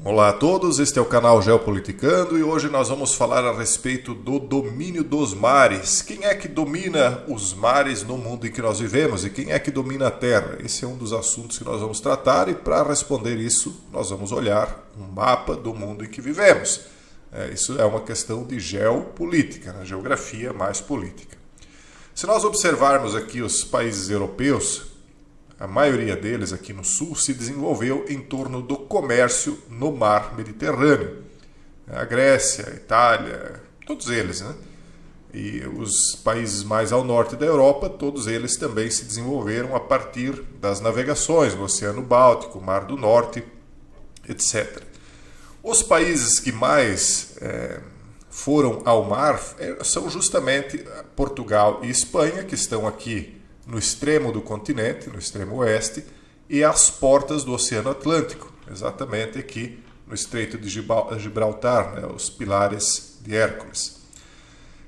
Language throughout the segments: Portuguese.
Olá a todos, este é o canal Geopoliticando e hoje nós vamos falar a respeito do domínio dos mares. Quem é que domina os mares no mundo em que nós vivemos e quem é que domina a Terra? Esse é um dos assuntos que nós vamos tratar e para responder isso nós vamos olhar um mapa do mundo em que vivemos. Isso é uma questão de geopolítica, né? Geografia mais política. Se nós observarmos aqui os países europeus, a maioria deles aqui no sul se desenvolveu em torno do comércio no mar Mediterrâneo. A Grécia, a Itália, todos eles, né? E os países mais ao norte da Europa, todos eles também se desenvolveram a partir das navegações no Oceano Báltico, Mar do Norte, etc. Os países que mais foram ao mar são justamente Portugal e Espanha, que estão aqui no extremo do continente, no extremo oeste, e às portas do Oceano Atlântico, exatamente aqui no Estreito de Gibraltar, né, os Pilares de Hércules.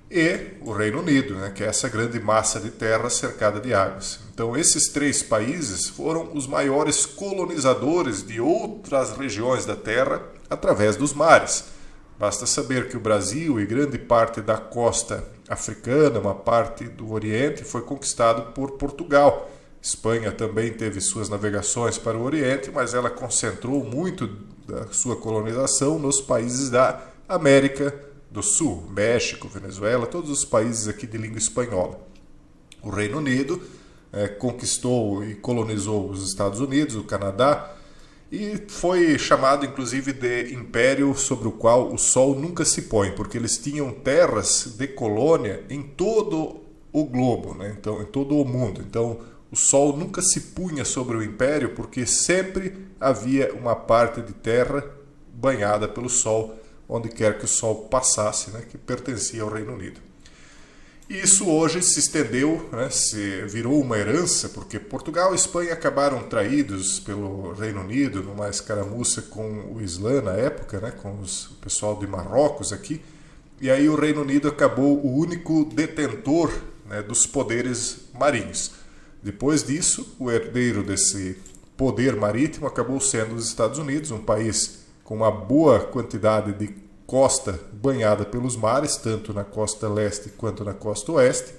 E o Reino Unido, né, que é essa grande massa de terra cercada de águas. Então, esses três países foram os maiores colonizadores de outras regiões da Terra através dos mares. Basta saber que o Brasil e grande parte da costa africana, uma parte do Oriente, foi conquistado por Portugal. Espanha também teve suas navegações para o Oriente, mas ela concentrou muito da sua colonização nos países da América do Sul, México, Venezuela, todos os países aqui de língua espanhola. O Reino Unido conquistou e colonizou os Estados Unidos, o Canadá, e foi chamado inclusive de império sobre o qual o sol nunca se põe, porque eles tinham terras de colônia em todo o globo, né? Então, em todo o mundo. Então o sol nunca se punha sobre o império, porque sempre havia uma parte de terra banhada pelo sol, onde quer que o sol passasse, né? Que pertencia ao Reino Unido. Isso hoje se estendeu, né, se virou uma herança, porque Portugal e Espanha acabaram traídos pelo Reino Unido numa escaramuça com o Islã na época, né, com o pessoal de Marrocos aqui, e aí o Reino Unido acabou o único detentor, né, dos poderes marinhos. Depois disso, o herdeiro desse poder marítimo acabou sendo os Estados Unidos, um país com uma boa quantidade de costa banhada pelos mares, tanto na costa leste quanto na costa oeste,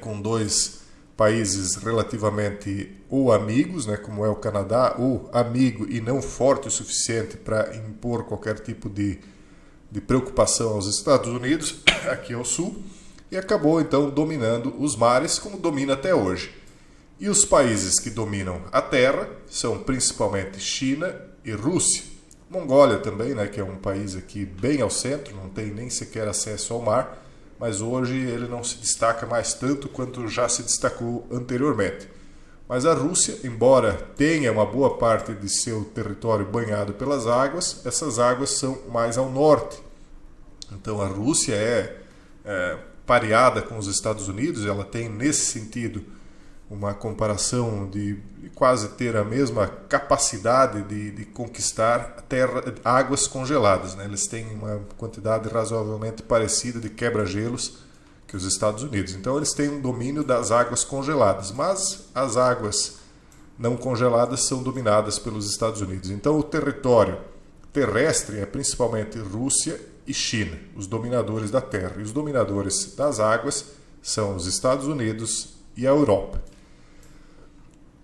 com dois países relativamente ou amigos, né, como é o Canadá, ou amigo e não forte o suficiente para impor qualquer tipo de preocupação aos Estados Unidos, aqui ao sul, e acabou então dominando os mares, como domina até hoje. E os países que dominam a terra são principalmente China e Rússia. Mongólia também, né, que é um país aqui bem ao centro, não tem nem sequer acesso ao mar, mas hoje ele não se destaca mais tanto quanto já se destacou anteriormente. Mas a Rússia, embora tenha uma boa parte de seu território banhado pelas águas, essas águas são mais ao norte. Então a Rússia é pareada com os Estados Unidos, ela tem nesse sentido uma comparação de quase ter a mesma capacidade de conquistar águas congeladas, né? Eles têm uma quantidade razoavelmente parecida de quebra-gelos que os Estados Unidos. Então eles têm um domínio das águas congeladas, mas as águas não congeladas são dominadas pelos Estados Unidos. Então o território terrestre é principalmente Rússia e China, os dominadores da terra. E os dominadores das águas são os Estados Unidos e a Europa.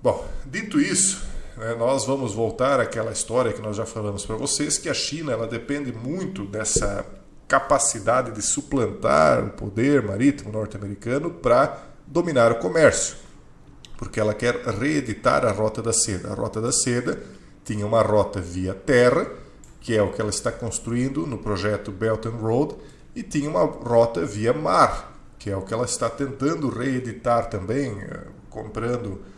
Bom, dito isso, né, nós vamos voltar àquela história que nós já falamos para vocês, que a China ela depende muito dessa capacidade de suplantar o poder marítimo norte-americano para dominar o comércio, porque ela quer reeditar a Rota da Seda. A Rota da Seda tinha uma rota via terra, que é o que ela está construindo no projeto Belt and Road, e tinha uma rota via mar, que é o que ela está tentando reeditar também, comprando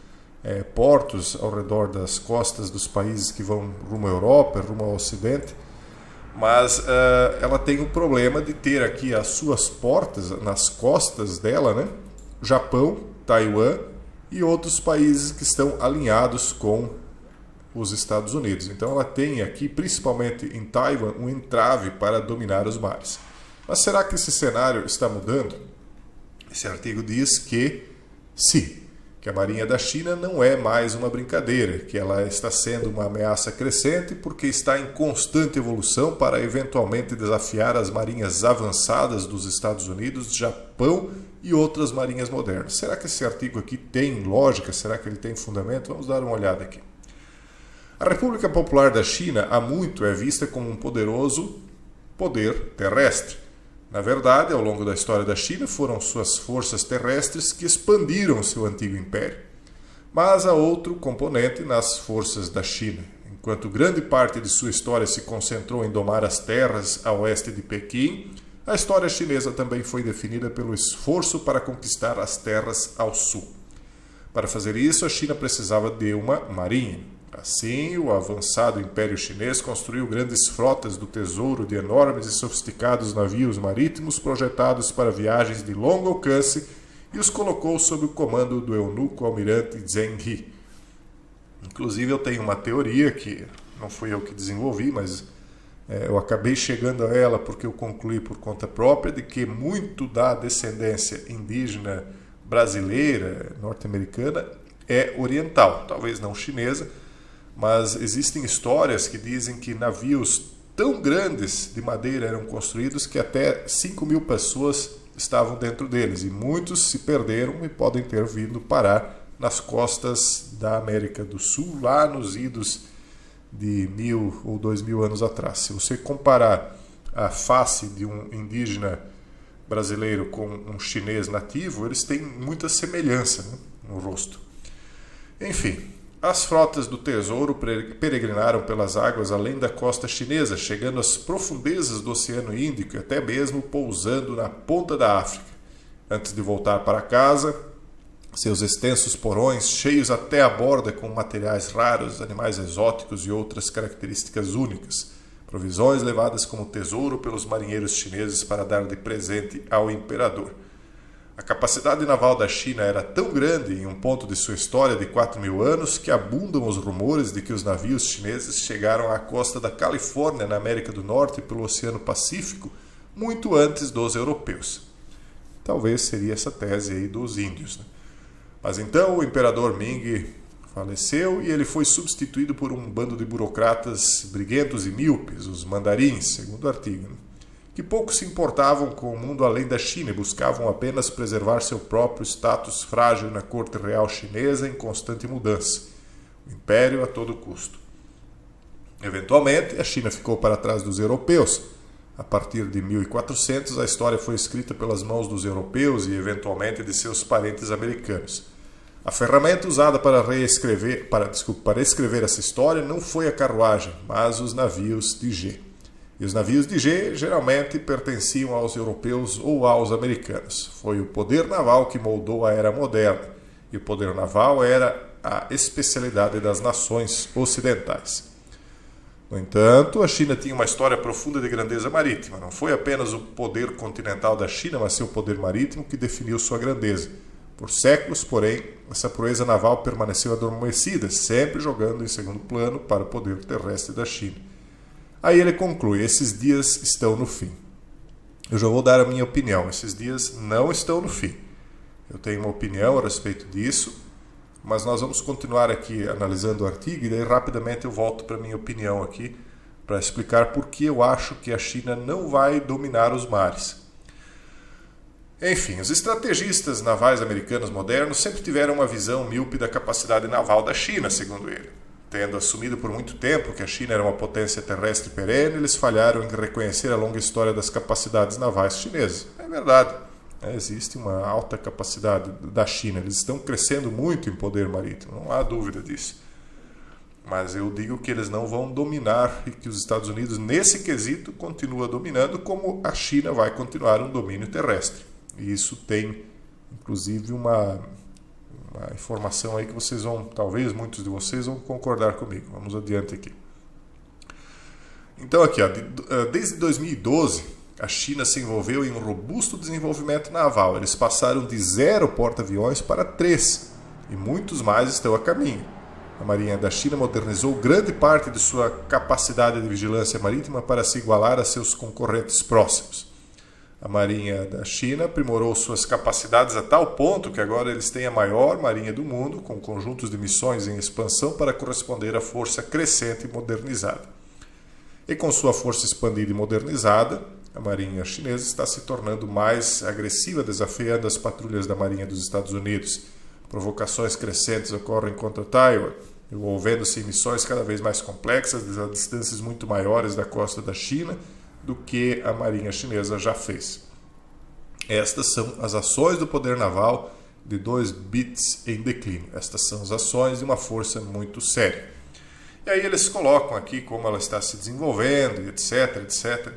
portos ao redor das costas dos países que vão rumo à Europa, rumo ao Ocidente, mas ela tem o problema de ter aqui as suas portas nas costas dela, né? Japão, Taiwan e outros países que estão alinhados com os Estados Unidos. Então ela tem aqui, principalmente em Taiwan, um entrave para dominar os mares. Mas será que esse cenário está mudando? Esse artigo diz que sim, que a Marinha da China não é mais uma brincadeira, que ela está sendo uma ameaça crescente porque está em constante evolução para eventualmente desafiar as marinhas avançadas dos Estados Unidos, Japão e outras marinhas modernas. Será que esse artigo aqui tem lógica? Será que ele tem fundamento? Vamos dar uma olhada aqui. A República Popular da China há muito é vista como um poderoso poder terrestre. Na verdade, ao longo da história da China, foram suas forças terrestres que expandiram seu antigo império. Mas há outro componente nas forças da China. Enquanto grande parte de sua história se concentrou em domar as terras a oeste de Pequim, a história chinesa também foi definida pelo esforço para conquistar as terras ao sul. Para fazer isso, a China precisava de uma marinha. Assim, o avançado Império Chinês construiu grandes frotas do tesouro de enormes e sofisticados navios marítimos projetados para viagens de longo alcance e os colocou sob o comando do eunuco almirante Zheng He. Inclusive, eu tenho uma teoria que não fui eu que desenvolvi, mas eu acabei chegando a ela porque eu concluí por conta própria de que muito da descendência indígena brasileira, norte-americana, é oriental, talvez não chinesa, mas existem histórias que dizem que navios tão grandes de madeira eram construídos que até 5.000 pessoas estavam dentro deles, e muitos se perderam e podem ter vindo parar nas costas da América do Sul, lá nos idos de 1.000 ou 2.000 anos atrás. Se você comparar a face de um indígena brasileiro com um chinês nativo, eles têm muita semelhança, né, no rosto. Enfim, as frotas do tesouro peregrinaram pelas águas além da costa chinesa, chegando às profundezas do Oceano Índico e até mesmo pousando na ponta da África. Antes de voltar para casa, seus extensos porões, cheios até a borda com materiais raros, animais exóticos e outras características únicas. Provisões levadas como tesouro pelos marinheiros chineses para dar de presente ao imperador. A capacidade naval da China era tão grande em um ponto de sua história de 4.000 anos que abundam os rumores de que os navios chineses chegaram à costa da Califórnia, na América do Norte, pelo Oceano Pacífico, muito antes dos europeus. Talvez seria essa tese aí dos índios, né? Mas então o imperador Ming faleceu e ele foi substituído por um bando de burocratas briguentos e míopes, os mandarins, segundo o artigo, né, que pouco se importavam com o mundo além da China e buscavam apenas preservar seu próprio status frágil na corte real chinesa em constante mudança. O império a todo custo. Eventualmente, a China ficou para trás dos europeus. A partir de 1400, a história foi escrita pelas mãos dos europeus e, eventualmente, de seus parentes americanos. A ferramenta usada para escrever essa história não foi a carruagem, mas os navios de G. E os navios de G geralmente pertenciam aos europeus ou aos americanos. Foi o poder naval que moldou a era moderna, e o poder naval era a especialidade das nações ocidentais. No entanto, a China tinha uma história profunda de grandeza marítima. Não foi apenas o poder continental da China, mas seu poder marítimo que definiu sua grandeza. Por séculos, porém, essa proeza naval permaneceu adormecida, sempre jogando em segundo plano para o poder terrestre da China. Aí ele conclui: esses dias estão no fim. Eu já vou dar a minha opinião. Esses dias não estão no fim. Eu tenho uma opinião a respeito disso, mas nós vamos continuar aqui analisando o artigo e daí rapidamente eu volto para a minha opinião aqui para explicar por que eu acho que a China não vai dominar os mares. Enfim, os estrategistas navais americanos modernos sempre tiveram uma visão míope da capacidade naval da China, segundo ele. Tendo assumido por muito tempo que a China era uma potência terrestre perene, eles falharam em reconhecer a longa história das capacidades navais chinesas. É verdade, existe uma alta capacidade da China, eles estão crescendo muito em poder marítimo, não há dúvida disso. Mas eu digo que eles não vão dominar e que os Estados Unidos, nesse quesito, continua dominando, como a China vai continuar um domínio terrestre. E isso tem, inclusive, uma informação aí que vocês vão, talvez muitos de vocês vão concordar comigo. Vamos adiante aqui. Então aqui, desde 2012, a China se envolveu em um robusto desenvolvimento naval. Eles passaram de 0 porta-aviões para 3, e muitos mais estão a caminho. A Marinha da China modernizou grande parte de sua capacidade de vigilância marítima para se igualar a seus concorrentes próximos. A Marinha da China aprimorou suas capacidades a tal ponto que agora eles têm a maior marinha do mundo, com conjuntos de missões em expansão para corresponder à força crescente e modernizada. E com sua força expandida e modernizada, a Marinha chinesa está se tornando mais agressiva, desafiando as patrulhas da Marinha dos Estados Unidos. Provocações crescentes ocorrem contra Taiwan, envolvendo-se em missões cada vez mais complexas, a distâncias muito maiores da costa da China do que a Marinha chinesa já fez. Estas são as ações do poder naval de 2 bits em declínio. Estas são as ações de uma força muito séria. E aí eles colocam aqui como ela está se desenvolvendo, etc.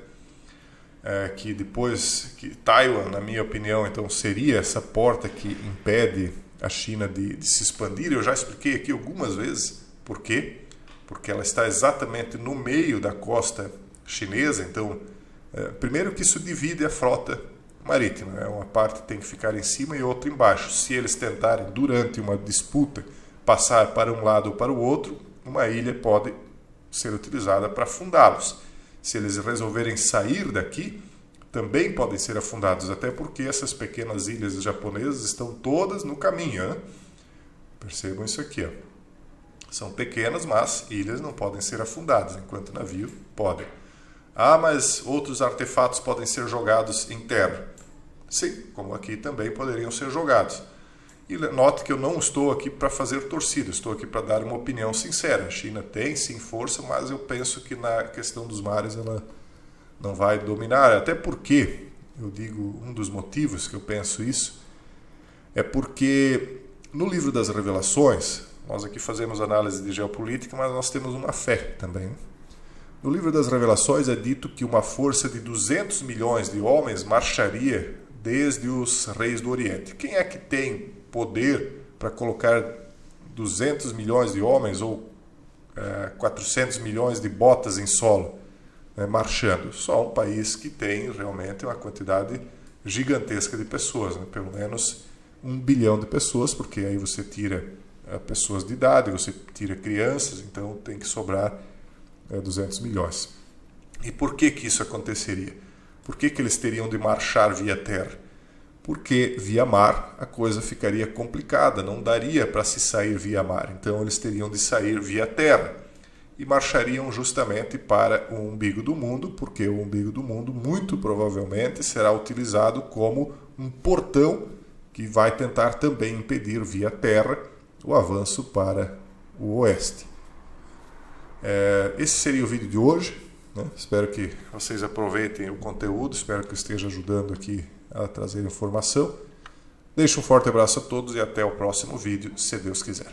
Que depois, que Taiwan, na minha opinião, então seria essa porta que impede a China de se expandir. Eu já expliquei aqui algumas vezes por quê. Porque ela está exatamente no meio da costa chinesa, então, primeiro que isso divide a frota marítima, né? Uma parte tem que ficar em cima e outra embaixo. Se eles tentarem, durante uma disputa, passar para um lado ou para o outro, uma ilha pode ser utilizada para afundá-los. Se eles resolverem sair daqui, também podem ser afundados, até porque essas pequenas ilhas japonesas estão todas no caminho, né? Percebam isso aqui, ó. São pequenas, mas ilhas não podem ser afundadas, enquanto navio podem. Ah, mas outros artefatos podem ser jogados em terra. Sim, como aqui também poderiam ser jogados. E note que eu não estou aqui para fazer torcida, estou aqui para dar uma opinião sincera. A China tem sim força, mas eu penso que na questão dos mares ela não vai dominar. Até porque, eu digo, um dos motivos que eu penso isso, é porque no livro das Revelações, nós aqui fazemos análise de geopolítica, mas nós temos uma fé também, né? No livro das Revelações é dito que uma força de 200 milhões de homens marcharia desde os reis do Oriente. Quem é que tem poder para colocar 200 milhões de homens ou 400 milhões de botas em solo marchando? Só um país que tem realmente uma quantidade gigantesca de pessoas, né? Pelo menos 1 bilhão de pessoas, porque aí você tira pessoas de idade, você tira crianças, então tem que sobrar 200 milhões. E por que isso aconteceria? Por que eles teriam de marchar via terra? Porque via mar a coisa ficaria complicada, não daria para se sair via mar. Então eles teriam de sair via terra e marchariam justamente para o umbigo do mundo, porque o umbigo do mundo muito provavelmente será utilizado como um portão que vai tentar também impedir via terra o avanço para o oeste. Esse seria o vídeo de hoje, né? Espero que vocês aproveitem o conteúdo, espero que eu esteja ajudando aqui a trazer informação. Deixo um forte abraço a todos e até o próximo vídeo, se Deus quiser.